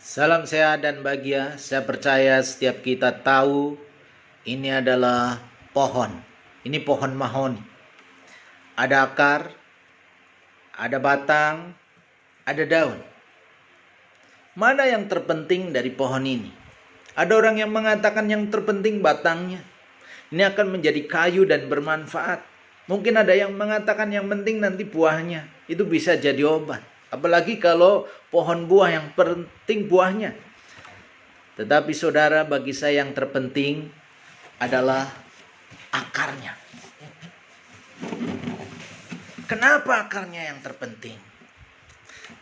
Salam sehat dan bahagia. Saya percaya setiap kita tahu ini adalah pohon. Ini pohon mahoni. Ada akar, ada batang, ada daun. Mana yang terpenting dari pohon ini? Ada orang yang mengatakan yang terpenting batangnya. Ini akan menjadi kayu dan bermanfaat. Mungkin ada yang mengatakan yang penting nanti buahnya. Itu bisa jadi obat. Apalagi kalau pohon buah yang penting buahnya. Tetapi saudara, bagi saya yang terpenting adalah akarnya. Kenapa akarnya yang terpenting?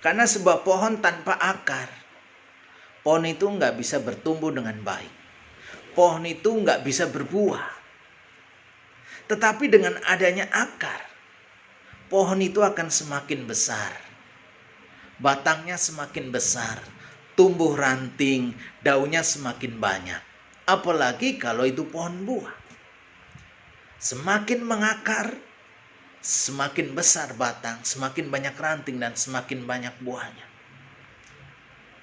Karena sebuah pohon tanpa akar, pohon itu nggak bisa bertumbuh dengan baik. Pohon itu nggak bisa berbuah. Tetapi dengan adanya akar, pohon itu akan semakin besar. Batangnya semakin besar, tumbuh ranting, daunnya semakin banyak. Apalagi kalau itu pohon buah. Semakin mengakar, semakin besar batang, semakin banyak ranting dan semakin banyak buahnya.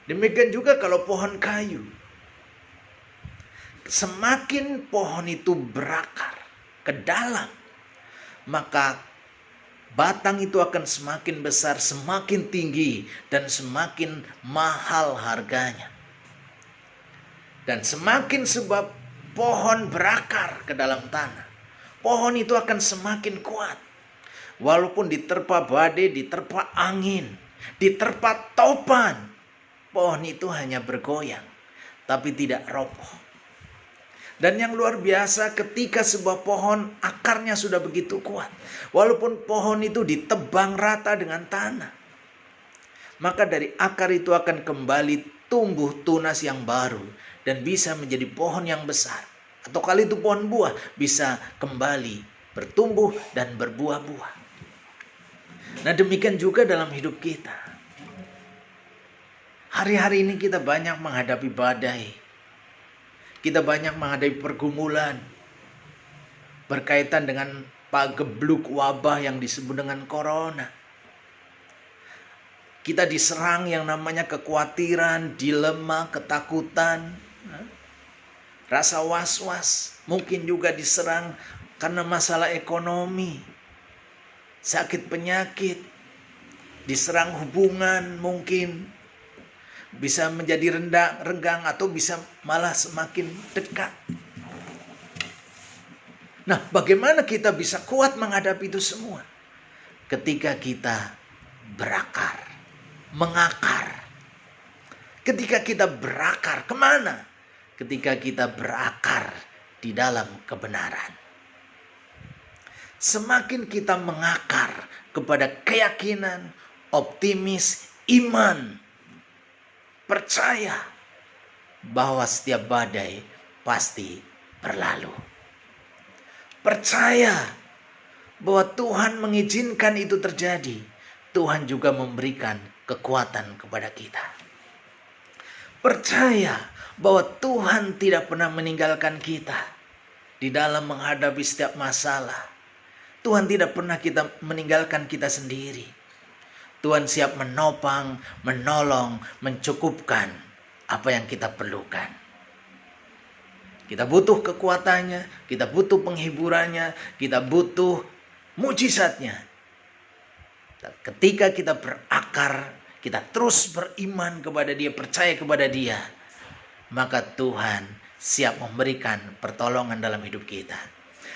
Demikian juga kalau pohon kayu. Semakin pohon itu berakar ke dalam, maka batang itu akan semakin besar, semakin tinggi, dan semakin mahal harganya. Dan semakin sebab pohon berakar ke dalam tanah, pohon itu akan semakin kuat. Walaupun diterpa badai, diterpa angin, diterpa topan, pohon itu hanya bergoyang, tapi tidak roboh. Dan yang luar biasa, ketika sebuah pohon akarnya sudah begitu kuat, walaupun pohon itu ditebang rata dengan tanah, maka dari akar itu akan kembali tumbuh tunas yang baru dan bisa menjadi pohon yang besar. Atau kali itu pohon buah bisa kembali bertumbuh dan berbuah-buah. Nah, demikian juga dalam hidup kita. Hari-hari ini kita banyak menghadapi badai. Kita banyak menghadapi pergumulan berkaitan dengan pagebluk wabah yang disebut dengan corona. Kita diserang yang namanya kekhawatiran, dilema, ketakutan, rasa was-was. Mungkin juga diserang karena masalah ekonomi, sakit penyakit, diserang hubungan mungkin. Bisa menjadi renggang atau bisa malah semakin dekat. Nah, bagaimana kita bisa kuat menghadapi itu semua? Ketika kita berakar, mengakar. Ketika kita berakar, kemana? Ketika kita berakar di dalam kebenaran. Semakin kita mengakar kepada keyakinan, optimis, iman, percaya bahwa setiap badai pasti berlalu. Percaya bahwa Tuhan mengizinkan itu terjadi. Tuhan juga memberikan kekuatan kepada kita. Percaya bahwa Tuhan tidak pernah meninggalkan kita di dalam menghadapi setiap masalah. Tuhan tidak pernah meninggalkan kita sendiri. Tuhan siap menopang, menolong, mencukupkan apa yang kita perlukan. Kita butuh kekuatannya, kita butuh penghiburannya, kita butuh mujizatnya. Ketika kita berakar, kita terus beriman kepada Dia, percaya kepada Dia, maka Tuhan siap memberikan pertolongan dalam hidup kita.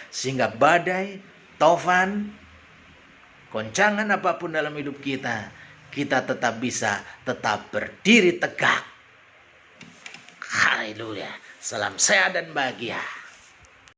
Sehingga badai, topan, goncangan apapun dalam hidup kita, kita tetap bisa tetap berdiri tegak. Haleluya. Salam sehat dan bahagia.